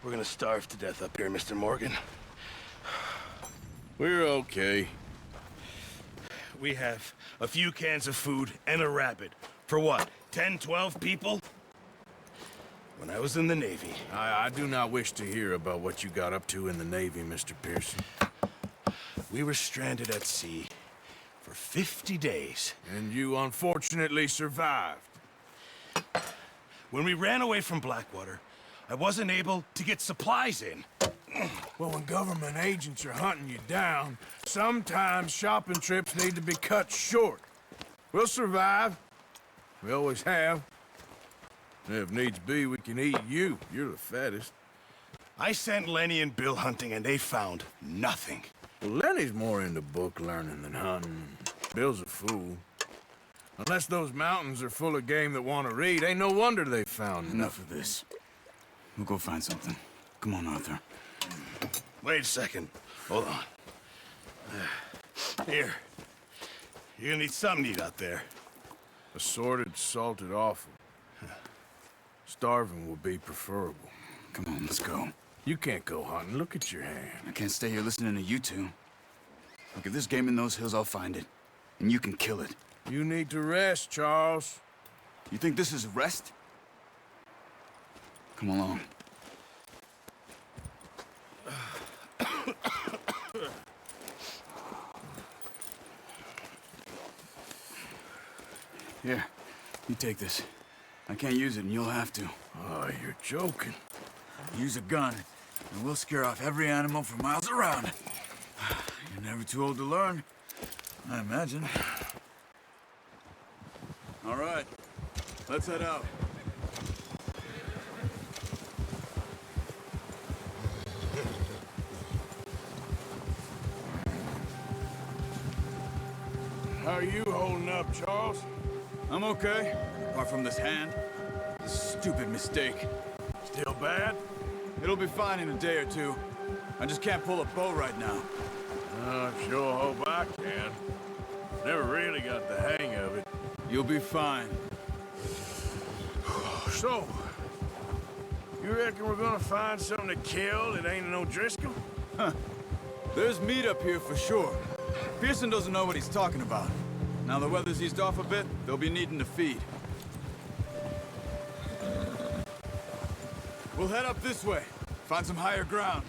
We're gonna starve to death up here, Mr. Morgan. We're okay. We have a few cans of food and a rabbit. For what, 10, 12 people? When I was in the Navy... I do not wish to hear about what you got up to in the Navy, Mr. Pearson. We were stranded at sea for 50 days. And you unfortunately survived. When we ran away from Blackwater, I wasn't able to get supplies in. Well, when government agents are hunting you down, sometimes shopping trips need to be cut short. We'll survive. We always have. If needs be, we can eat you. You're the fattest. I sent Lenny and Bill hunting, and they found nothing. Well, Lenny's more into book learning than hunting. Bill's a fool. Unless those mountains are full of game that want to read, ain't no wonder they found Enough of this. We'll go find something. Come on, Arthur. Wait a second. Hold on. Here. You're gonna need something to eat out there. Assorted, salted offal. Starving would be preferable. Come on, let's go. You can't go hunting. Look at your hand. I can't stay here listening to you two. Look, if there's game in those hills, I'll find it. And you can kill it. You need to rest, Charles. You think this is rest? Come along. Here, you take this. I can't use it, and you'll have to. Oh, you're joking. Use a gun, and we'll scare off every animal for miles around. You're never too old to learn, I imagine. All right, let's head out. How are you holding up, Charles? I'm okay, apart from this hand. This stupid mistake. Still bad? It'll be fine in a day or two. I just can't pull a bow right now. I sure hope I can. Never really got the hang of it. You'll be fine. So, you reckon we're gonna find something to kill that ain't no Driscoll? Huh. There's meat up here for sure. Pearson doesn't know what he's talking about. Now the weather's eased off a bit, they'll be needing to feed. We'll head up this way. Find some higher ground.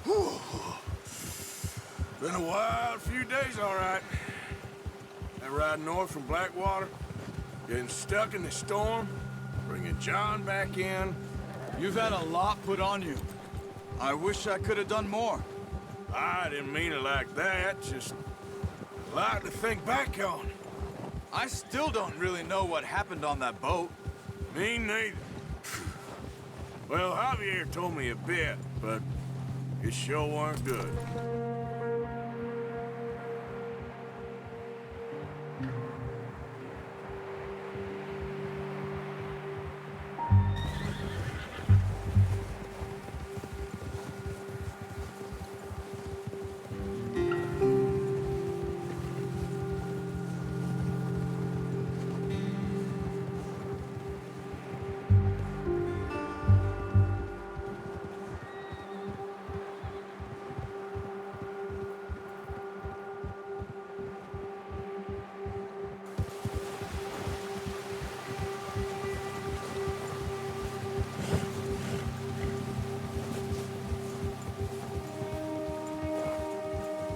Whew. Been a wild few days, all right. That ride north from Blackwater, getting stuck in the storm, bringing John back in. You've had a lot put on you. I wish I could have done more. I didn't mean it like that, just a lot to think back on. I still don't really know what happened on that boat. Me neither. Well, Javier told me a bit, but it sure weren't good.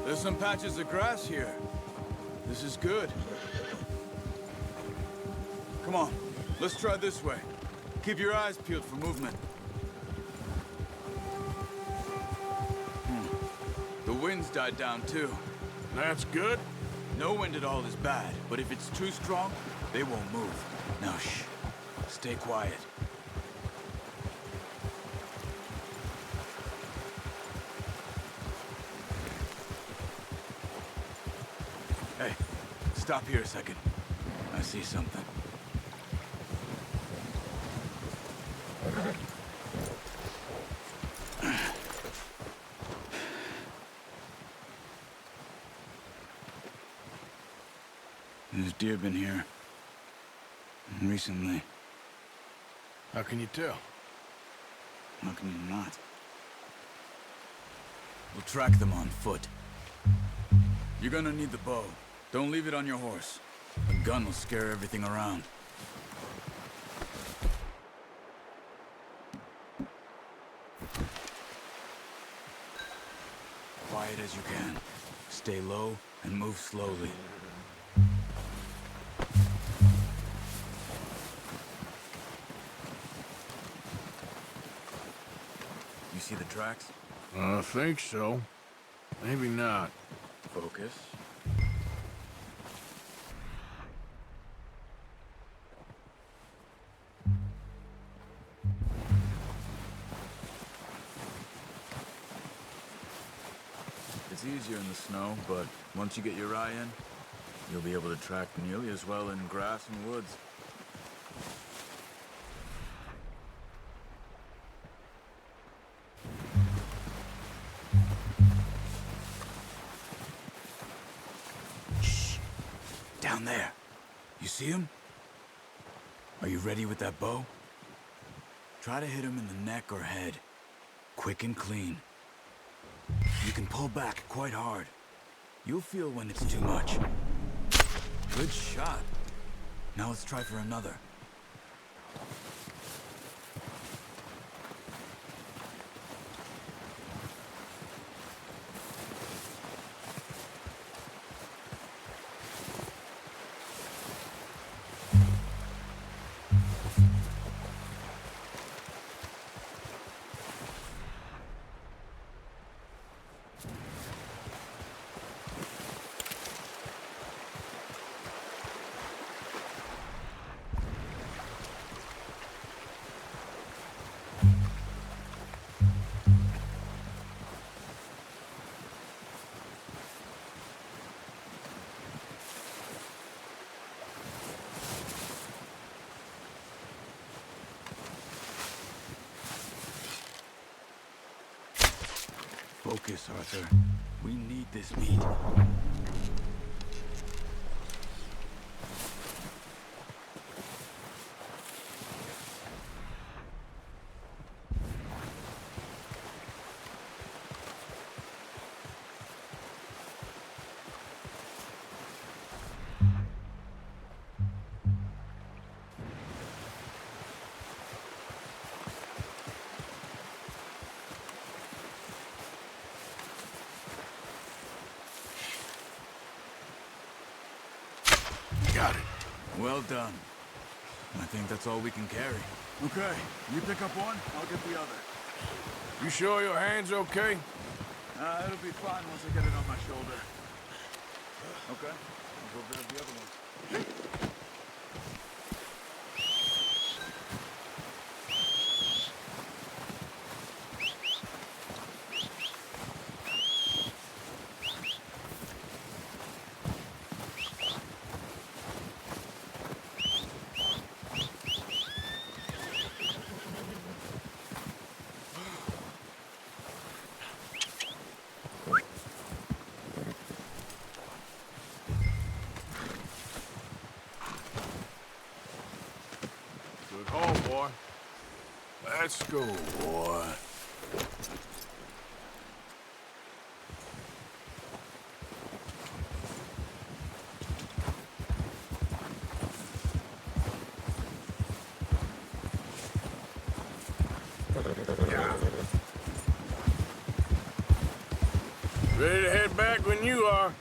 There's some patches of grass here. This is good. Come on, let's try this way. Keep your eyes peeled for movement. The wind's died down too. That's good. No wind at all is bad, but if it's too strong, they won't move. Now shh, stay quiet. Hey, stop here a second. I see something. There's deer been here. Recently. How can you tell? How can you not? We'll track them on foot. You're gonna need the bow. Don't leave it on your horse. A gun will scare everything around. Quiet as you can. Stay low and move slowly. You see the tracks? I think so. Maybe not. Focus. It's easier in the snow, but once you get your eye in, you'll be able to track nearly as well in grass and woods. Shh! Down there. You see him? Are you ready with that bow? Try to hit him in the neck or head. Quick and clean. You can pull back quite hard. You'll feel when it's too much. Good shot. Now let's try for another. Focus, Arthur. We need this meat. Got it. Well done. I think that's all we can carry. Okay, you pick up one, I'll get the other. You sure your hand's okay? It'll be fine once I get it on my shoulder. Okay, I'll go grab the other one. Good haul, boy. Let's go, boy. Ready to head back when you are.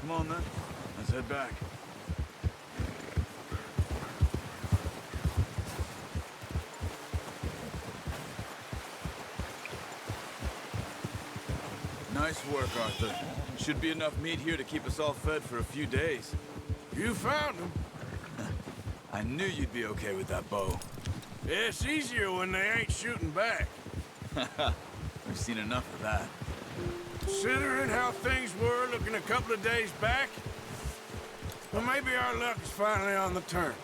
Come on then, let's head back. Nice work, Arthur. Should be enough meat here to keep us all fed for a few days. You found them. I knew you'd be okay with that bow. It's easier when they ain't shooting back. We've seen enough of that. Considering how things were looking a couple of days back, well, maybe our luck is finally on the turn.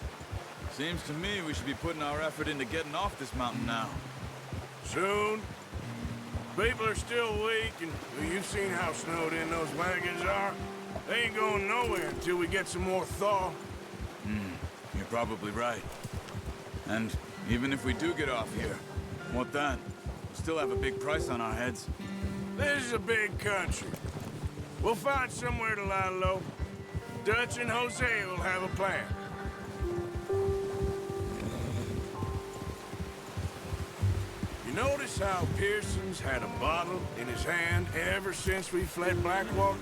Seems to me we should be putting our effort into getting off this mountain now. Soon. People are still weak, and well, you've seen how snowed in those wagons are. They ain't going nowhere until we get some more thaw. You're probably right. And even if we do get off here, what then? Still have a big price on our heads. This is a big country. We'll find somewhere to lie low. Dutch and Hosea will have a plan. You notice how Pearson's had a bottle in his hand ever since we fled Blackwater?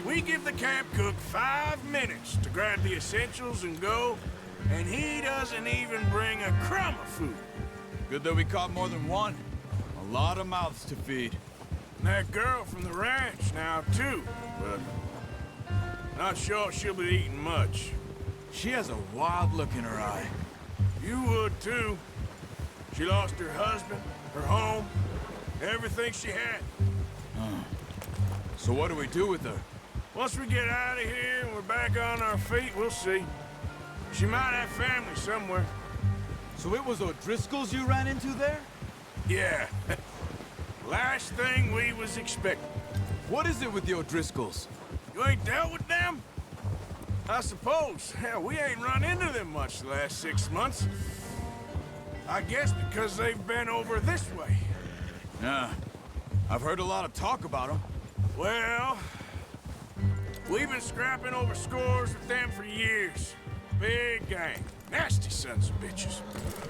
We give the camp cook 5 minutes to grab the essentials and go, and he doesn't even bring a crumb of food. Good that we caught more than one. A lot of mouths to feed. And that girl from the ranch now, too, but not sure she'll be eating much. She has a wild look in her eye. You would, too. She lost her husband, her home, everything she had. So what do we do with her? Once we get out of here and we're back on our feet, we'll see. She might have family somewhere. So it was O'Driscoll's you ran into there? Yeah. Last thing we was expecting. What is it with the O'Driscolls? You ain't dealt with them? I suppose. Hell, we ain't run into them much the last 6 months. I guess because they've been over this way. Yeah. I've heard a lot of talk about them. Well, we've been scrapping over scores with them for years. Big gang. Nasty sons of bitches.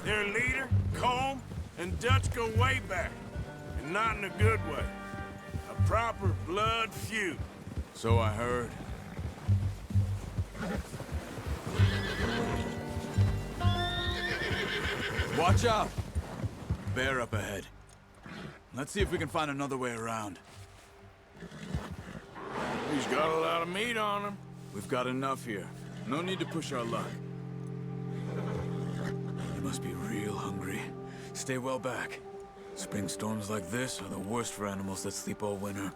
Their leader, Combe, and Dutch go way back. And not in a good way. A proper blood feud. So I heard. Watch out! Bear up ahead. Let's see if we can find another way around. He's got a lot of meat on him. We've got enough here. No need to push our luck. You must be real hungry. Stay well back. Spring storms like this are the worst for animals that sleep all winter.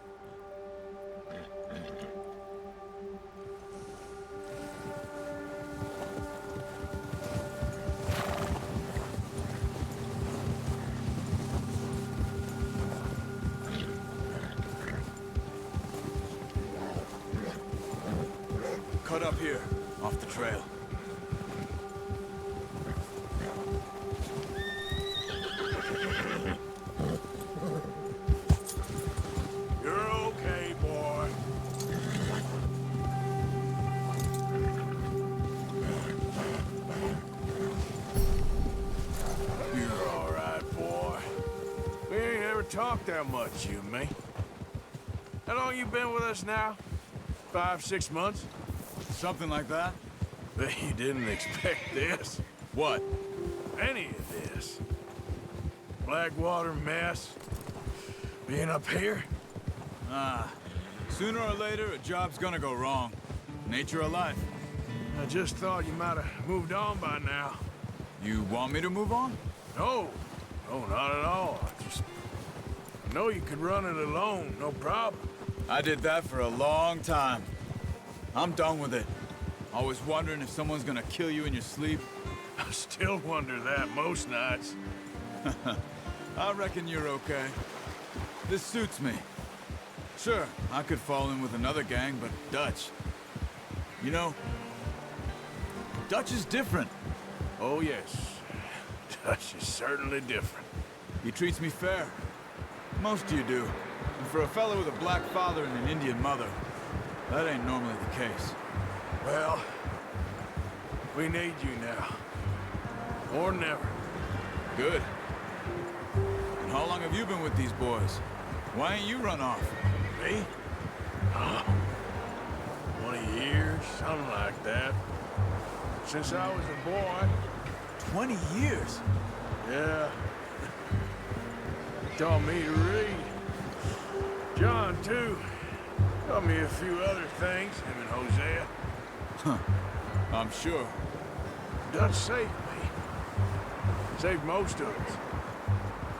Cut up here, off the trail. You're okay, boy. You're all right, boy. We ain't ever talked that much, you and me. How long you been with us now? 5, 6 months? Something like that? Bet you didn't expect this. What? Any of this. Blackwater mess. Being up here? Sooner or later, a job's gonna go wrong. Nature of life. I just thought you might have moved on by now. You want me to move on? No. No, not at all. I know you could run it alone, no problem. I did that for a long time. I'm done with it. Always wondering if someone's gonna kill you in your sleep. I still wonder that most nights. I reckon you're okay. This suits me. Sure, I could fall in with another gang, but Dutch. You know, Dutch is different. Oh, yes. Dutch is certainly different. He treats me fair. Most of you do. And for a fellow with a black father and an Indian mother, that ain't normally the case. Well, we need you now. Or never. Good. And how long have you been with these boys? Why ain't you run off? Me? 20 years, something like that. Since I was a boy. 20 years? Yeah. He taught me to read. John, too. Taught me a few other things, him and Hosea. I'm sure. Dutch saved me. Saved most of us.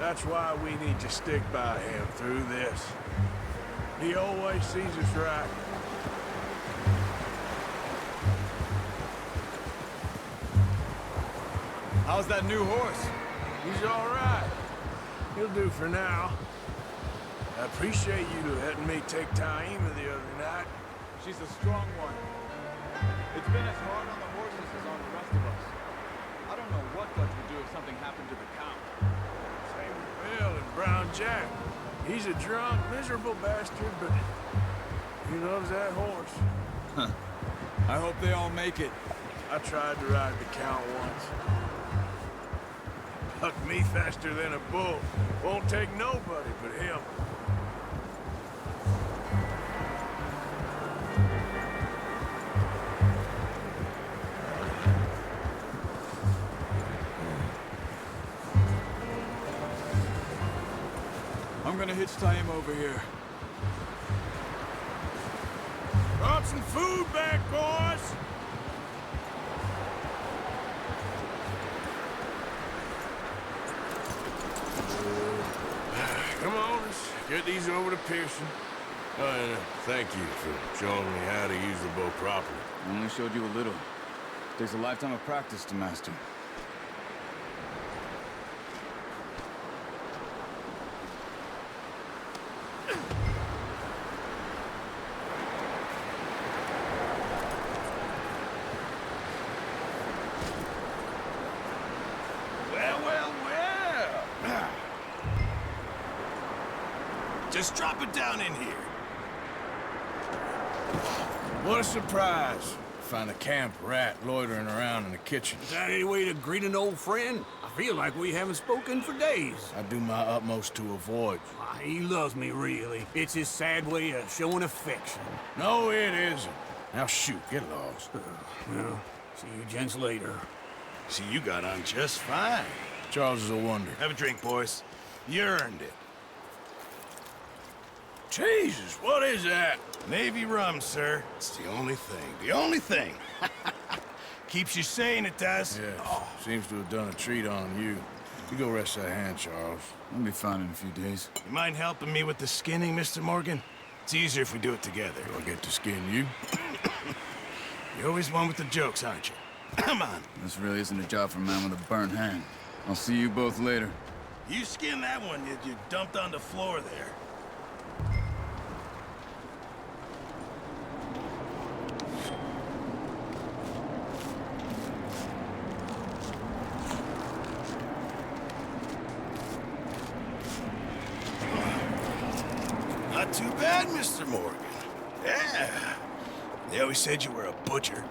That's why we need to stick by him through this. He always sees us right. How's that new horse? He's all right. He'll do for now. I appreciate you letting me take Taima the other night. She's a strong one. It's been as hard on the horses as on the rest of us. I don't know what Dutch would do if something happened to the count. Same with Bill and Brown Jack. He's a drunk, miserable bastard, but he loves that horse. I hope they all make it. I tried to ride the Count once. Hucked me faster than a bull. Won't take nobody but him. I'm gonna hitch tie him over here. Brought some food back, boys! Come on, let's get these over to Pearson. Oh, and thank you for showing me how to use the bow properly. I only showed you a little. Takes a lifetime of practice to master. Well. Just drop it down in here. What a surprise. Find a camp rat loitering around in the kitchen. Is that any way to greet an old friend? I feel like we haven't spoken for days. I do my utmost to avoid you. Ah, he loves me, really. It's his sad way of showing affection. No, it isn't. Now shoot, get lost. Well, see you gents later. See, you got on just fine. Charles is a wonder. Have a drink, boys. You earned it. Jesus, what is that? Navy rum, sir. It's the only thing. The only thing. Keeps you sane, it does. Yeah, seems to have done a treat on you. You go rest that hand, Charles. I'll be fine in a few days. You mind helping me with the skinning, Mr. Morgan? It's easier if we do it together. Do I get to skin you? You're always one with the jokes, aren't you? Come on. This really isn't a job for a man with a burnt hand. I'll see you both later. You skin that one you dumped on the floor there. Not too bad, Mr. Morgan. Yeah. They always said you were a butcher.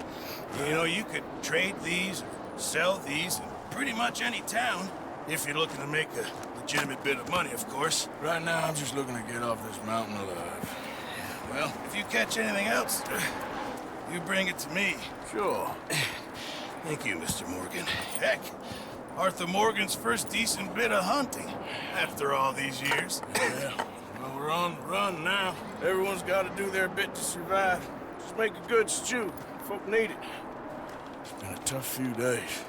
You know, you could trade these, or sell these in pretty much any town, if you're looking to make a legitimate bit of money, of course. Right now, I'm just looking to get off this mountain alive. Well, if you catch anything else, you bring it to me. Sure. Thank you, Mr. Morgan. Heck, Arthur Morgan's first decent bit of hunting, after all these years. Yeah. Well, we're on the run now. Everyone's got to do their bit to survive. Just make a good stew. Folk need it. It's been a tough few days.